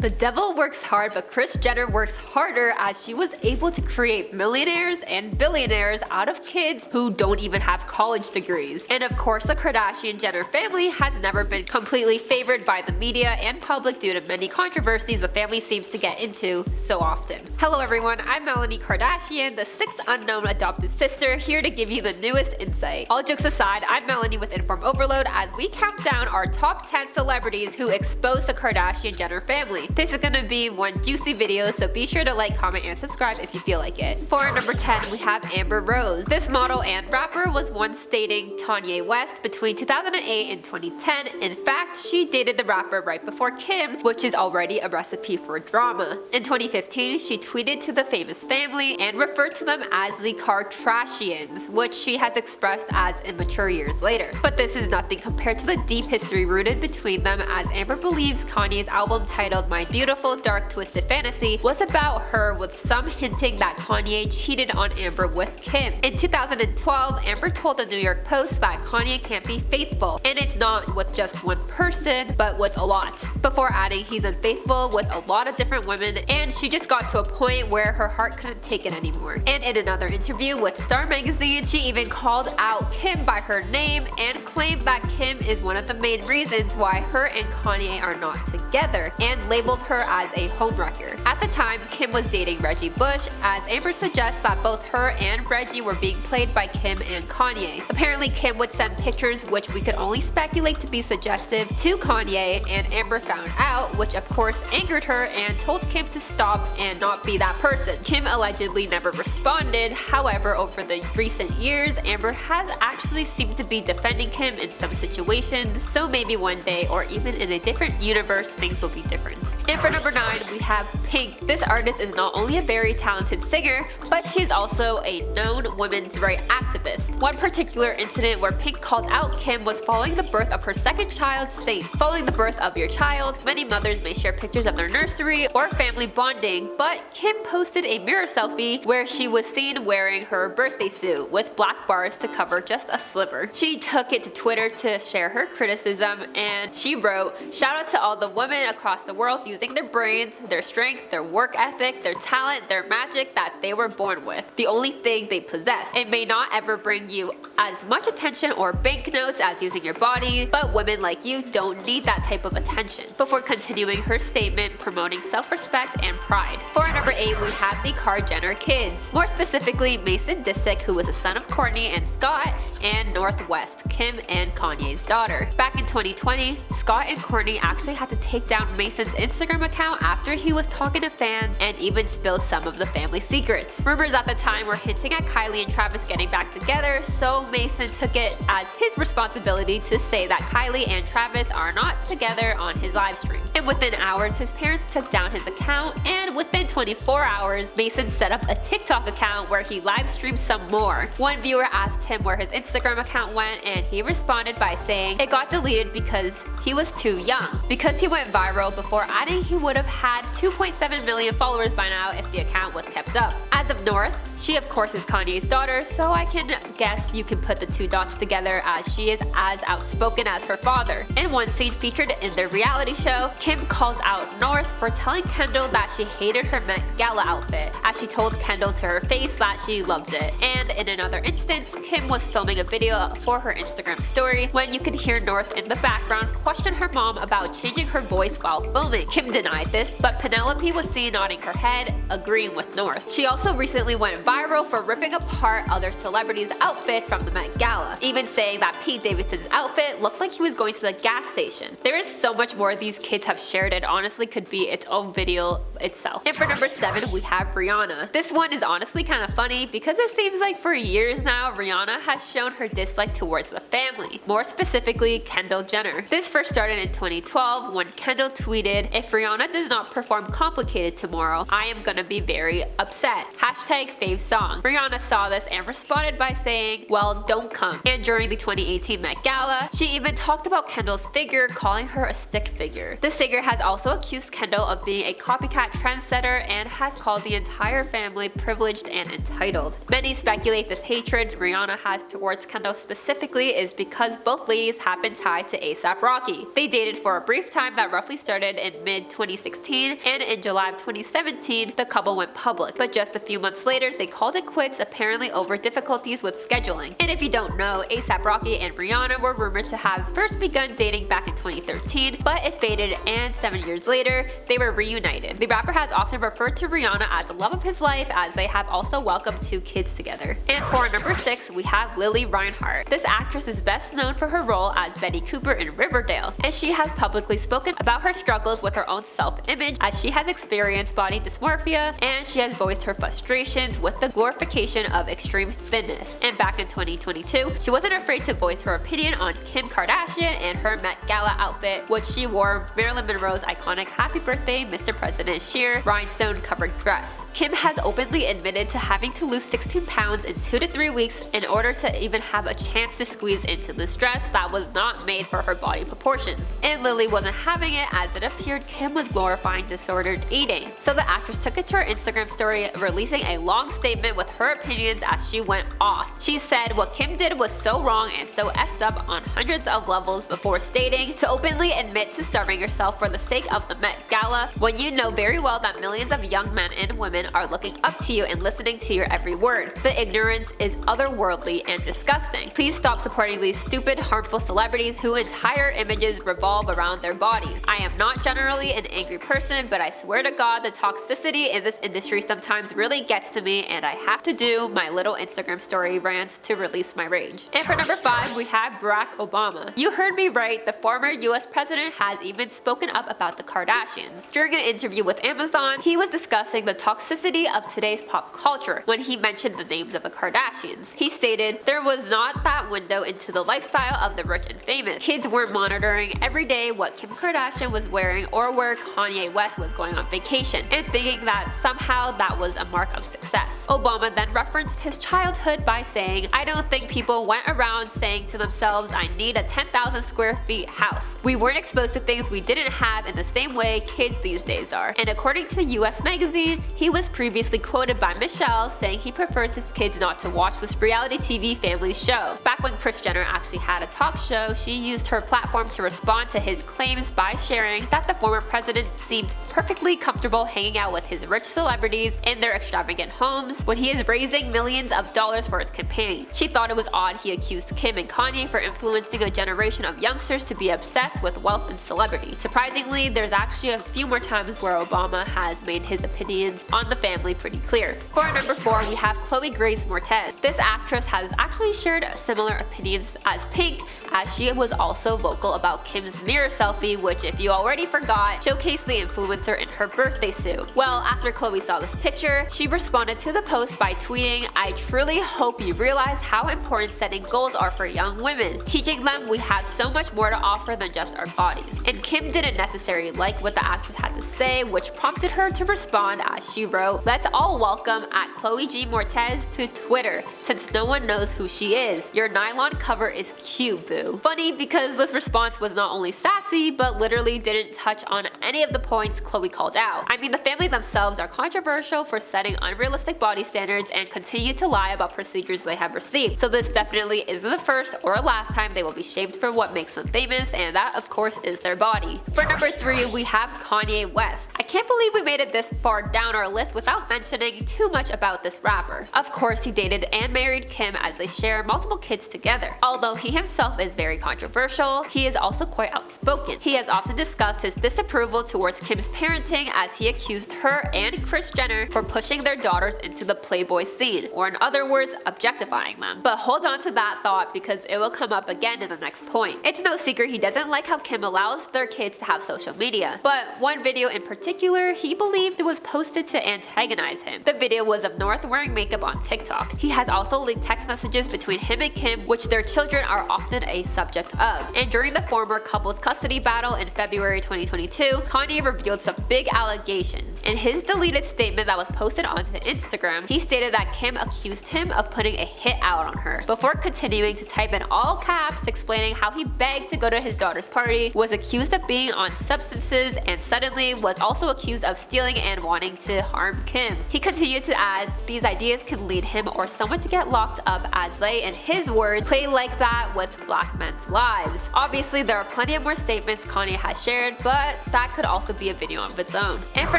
The devil works hard, but Kris Jenner works harder, as she was able to create millionaires and billionaires out of kids who don't even have college degrees. And of course, the Kardashian-Jenner family has never been completely favored by the media and public due to many controversies the family seems to get into so often. Hello everyone, I'm Melanie Kardashian, the sixth unknown adopted sister, here to give you the newest insight. All jokes aside, I'm Melanie with InformOverload as we count down our top 10 celebrities who exposed the Kardashian-Jenner family. This is gonna be one juicy video, so be sure to like, comment, and subscribe if you feel like it. For our number 10, we have Amber Rose. This model and rapper was once dating Kanye West between 2008 and 2010. In fact, she dated the rapper right before Kim, which is already a recipe for drama. In 2015, she tweeted to the famous family and referred to them as the Kardashians, which she has expressed as immature years later. But this is nothing compared to the deep history rooted between them, as Amber believes Kanye's album titled My Beautiful Dark Twisted Fantasy was about her, with some hinting that Kanye cheated on Amber with Kim. In 2012, Amber told the New York Post that Kanye can't be faithful, and it's not with just one person, but with a lot, before adding he's unfaithful with a lot of different women, and she just got to a point where her heart couldn't take it anymore. And in another interview with Star Magazine, she even called out Kim by her name and claimed that Kim is one of the main reasons why her and Kanye are not together, and labeled her as a homewrecker. At the time, Kim was dating Reggie Bush, as Amber suggests that both her and Reggie were being played by Kim and Kanye. Apparently, Kim would send pictures, which we could only speculate to be suggestive, to Kanye, and Amber found out, which of course angered her and told Kim to stop and not be that person. Kim allegedly never responded. However, over the recent years, Amber has actually seemed to be defending Kim in some situations, so maybe one day or even in a different universe things will be different. And for number 9, we have Pink. This artist is not only a very talented singer, but she's also a known women's rights activist. One particular incident where Pink called out Kim was following the birth of her second child, saying, "Following the birth of your child, many mothers may share pictures of their nursery or family bonding," but Kim posted a mirror selfie where she was seen wearing her birthday suit with black bars to cover just a sliver. She took it to Twitter to share her criticism, and she wrote, "Shout out to all the women across the world using their brains, their strength, their work ethic, their talent, their magic that they were born with, the only thing they possess. It may not ever bring you as much attention or banknotes as using your body, but women like you don't need that type of attention," before continuing her statement promoting self-respect and pride. For our number 8, we have the Jenner kids. More specifically, Mason Disick, who was a son of Kourtney and Scott, and Northwest, Kim and Kanye's daughter. Back in 2020, Scott and Kourtney actually had to take down Mason's Instagram account after he was talking to fans and even spilled some of the family secrets. Rumors at the time were hinting at Kylie and Travis getting back together, so Mason took it as his responsibility to say that Kylie and Travis are not together on his live stream. And within hours, his parents took down his account, and within 24 hours, Mason set up a TikTok account where he live streamed some more. One viewer asked him where his Instagram account went, and he responded by saying it got deleted because he was too young. Because he went viral, before adding he would have had 2.7 million followers by now if the account was kept up. As of North, she of course is Kanye's daughter, so I can guess you can put the two dots together, as she is as outspoken as her father. In one scene featured in their reality show, Kim calls out North for telling Kendall that she hated her Met Gala outfit, as she told Kendall to her face that she loved it. And in another instance, Kim was filming a video for her Instagram story when you could hear North in the background question her mom about changing her voice while filming. Kim denied this, but Penelope was seen nodding her head, agreeing with North. She also recently went viral for ripping apart other celebrities' outfits from the Met Gala, even saying that Pete Davidson's outfit looked like he was going to the gas station. There is so much more these kids have shared, it honestly could be its own video itself. And for number 7, we have Rihanna. This one is honestly kind of funny because it seems like for years now, Rihanna has shown her dislike towards the family, more specifically Kendall Jenner. This first started in 2012 when Kendall tweeted, "If Rihanna does not perform Complicated tomorrow, I am gonna be very upset. #fave song." Rihanna saw this and responded by saying, "Well, don't come." And during the 2018 Met Gala, she even talked about Kendall's figure, calling her a stick figure. The singer has also accused Kendall of being a copycat trendsetter and has called the entire family privileged and entitled. Many speculate this hatred Rihanna has towards Kendall specifically is because both ladies have been tied to A$AP Rocky. They dated for a brief time that roughly started in mid mid-2016, and in July of 2017, the couple went public. But just a few months later, they called it quits, apparently over difficulties with scheduling. And if you don't know, A$AP Rocky and Rihanna were rumored to have first begun dating back in 2013, but it faded, and 7 years later, they were reunited. The rapper has often referred to Rihanna as the love of his life, as they have also welcomed 2 kids together. And for number 6, we have Lili Reinhart. This actress is best known for her role as Betty Cooper in Riverdale, and she has publicly spoken about her struggles with her own self-image, as she has experienced body dysmorphia, and she has voiced her frustrations with the glorification of extreme thinness. And back in 2022, she wasn't afraid to voice her opinion on Kim Kardashian and her Met Gala outfit, which she wore Marilyn Monroe's iconic Happy Birthday Mr. President sheer rhinestone-covered dress. Kim has openly admitted to having to lose 16 pounds in 2 to 3 weeks in order to even have a chance to squeeze into this dress that was not made for her body proportions. And Lili wasn't having it, as it appeared Kim was glorifying disordered eating. So the actress took it to her Instagram story, releasing a long statement with her opinions as she went off. She said what Kim did was so wrong and so effed up on hundreds of levels, before stating, to openly admit to starving yourself for the sake of the Met Gala when you know very well that millions of young men and women are looking up to you and listening to your every word. The ignorance is otherworldly and disgusting. Please stop supporting these stupid, harmful celebrities whose entire images revolve around their bodies. I am not generally an angry person, but I swear to God the toxicity in this industry sometimes really gets to me, and I have to do my little Instagram story rant to release my rage. And for number 5, we have Barack Obama. You heard me right, the former US president has even spoken up about the Kardashians. During an interview with Amazon, he was discussing the toxicity of today's pop culture when he mentioned the names of the Kardashians. He stated, there was not that window into the lifestyle of the rich and famous. Kids weren't monitoring every day what Kim Kardashian was wearing or where Kanye West was going on vacation, and thinking that somehow that was a mark of success. Obama then referenced his childhood by saying, I don't think people went around saying to themselves, I need a 10,000 square feet house. We weren't exposed to things we didn't have in the same way kids these days are. And according to US Magazine, he was previously quoted by Michelle saying he prefers his kids not to watch this reality TV family show. Back when Kris Jenner actually had a talk show, she used her platform to respond to his claims by sharing that the former president seemed perfectly comfortable hanging out with his rich celebrities in their extravagant homes when he is raising millions of dollars for his campaign. She thought it was odd he accused Kim and Kanye for influencing a generation of youngsters to be obsessed with wealth and celebrity. Surprisingly, there's actually a few more times where Obama has made his opinions on the family pretty clear. For our number 4, we have Chloe Grace Moretz. This actress has actually shared similar opinions as Pink, as she was also vocal about Kim's mirror selfie, which, if you already forgot, showcased the influencer in her birthday suit. Well, after Chloe saw this picture, she responded to the post by tweeting, I truly hope you realize how important setting goals are for young women, teaching them we have so much more to offer than just our bodies. And Kim didn't necessarily like what the actress had to say, which prompted her to respond as she wrote, let's all welcome at Chloe G Moretz to Twitter, since no one knows who she is. Your nylon cover is cute, boo. Funny because this response was not only sassy, but literally didn't touch on any of the points Chloe called out. I mean, the family themselves are controversial for setting unrealistic body standards and continue to lie about procedures they have received, so this definitely isn't the first or last time they will be shamed for what makes them famous, and that of course is their body. For number 3, we have Kanye West. I can't believe we made it this far down our list without mentioning too much about this rapper. Of course, he dated and married Kim as they share multiple kids together. Although he himself is very controversial, he is also quite outspoken. He has often discussed his disapproval towards Kim's parenting, as he accused her and Kris Jenner for pushing their daughters into the Playboy scene, or in other words, objectifying them. But hold on to that thought, because it will come up again in the next point. It's no secret he doesn't like how Kim allows their kids to have social media, but one video in particular he believed was posted to antagonize him. The video was of North wearing makeup on TikTok. He has also leaked text messages between him and Kim, which their children are often a subject of. And during the former couple's custody battle in February 2022, Kanye revealed some big allegations. In his deleted statement that was posted onto Instagram, he stated that Kim accused him of putting a hit out on her, before continuing to type in all caps explaining how he begged to go to his daughter's party, was accused of being on substances, and suddenly was also accused of stealing and wanting to harm Kim. He continued to add, these ideas can lead him or someone to get locked up, as they, in his words, play like that with black black men's lives. Obviously, there are plenty of more statements Kanye has shared, but that could also be a video of its own. And for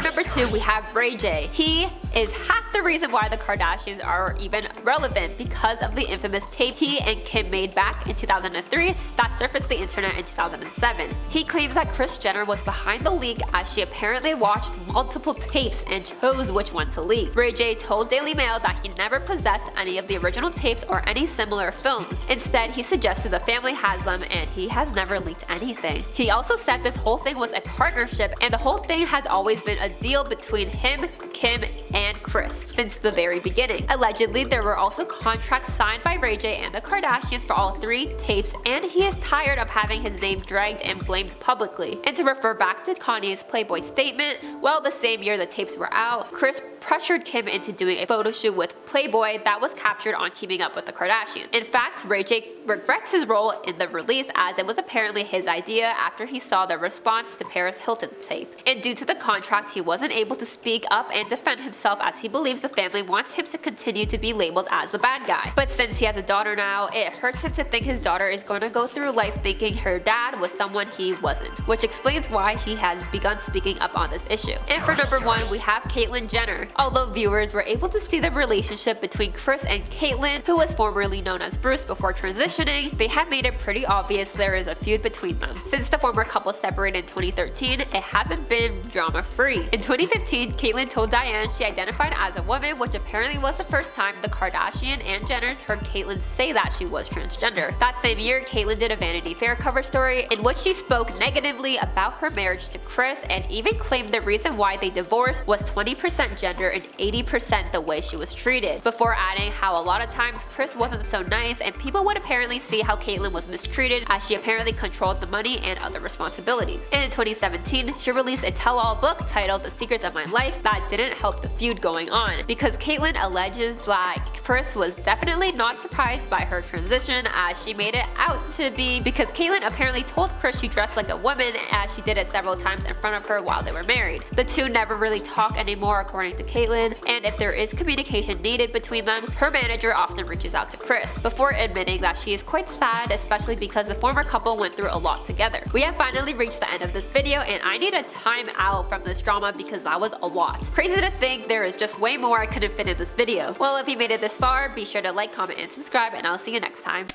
number 2, we have Ray J. He is half the reason why the Kardashians are even relevant because of the infamous tape he and Kim made back in 2003 that surfaced the internet in 2007. He claims that Kris Jenner was behind the leak as she apparently watched multiple tapes and chose which one to leak. Ray J told Daily Mail that he never possessed any of the original tapes or any similar films. Instead, he suggested the family has them and he has never leaked anything. He also said this whole thing was a partnership and the whole thing has always been a deal between him, Kim, and Kris since the very beginning. Allegedly, there were also contracts signed by Ray J and the Kardashians for all 3 tapes, and he is tired of having his name dragged and blamed publicly. And to refer back to Kanye's Playboy statement, well, the same year the tapes were out, Kris pressured Kim into doing a photo shoot with Playboy that was captured on Keeping Up with the Kardashians. In fact, Ray J regrets his role in the release as it was apparently his idea after he saw the response to Paris Hilton's tape. And due to the contract, he wasn't able to speak up and defend himself as he believes the family wants him to continue to be labeled as the bad guy. But since he has a daughter now, it hurts him to think his daughter is going to go through life thinking her dad was someone he wasn't, which explains why he has begun speaking up on this issue. And for number 1, we have Caitlyn Jenner. Although viewers were able to see the relationship between Kris and Caitlyn, who was formerly known as Bruce before transitioning, they have made it pretty obvious there is a feud between them. Since the former couple separated in 2013, it hasn't been drama-free. In 2015, Caitlyn told Diane she identified as a woman, which apparently was the first time the Kardashian and Jenners heard Caitlyn say that she was transgender. That same year, Caitlyn did a Vanity Fair cover story in which she spoke negatively about her marriage to Kris and even claimed the reason why they divorced was 20% gender and 80% the way she was treated, before adding how a lot of times Kris wasn't so nice and people would apparently see how Caitlyn was mistreated as she apparently controlled the money and other responsibilities. And in 2017, she released a tell-all book titled The Secrets of My Life that didn't help the feud going on, because Caitlyn alleges that Kris was definitely not surprised by her transition as she made it out to be, because Caitlyn apparently told Kris she dressed like a woman as she did it several times in front of her while they were married. The two never really talk anymore according to Caitlyn, and if there is communication needed between them, her manager often reaches out to Kris, before admitting that she is quite sad, especially because the former couple went through a lot together. We have finally reached the end of this video and I need a time out from this drama because that was a lot. Crazy to think there is just way more I couldn't fit in this video. Well, if you made it this far, be sure to like, comment, and subscribe, and I'll see you next time.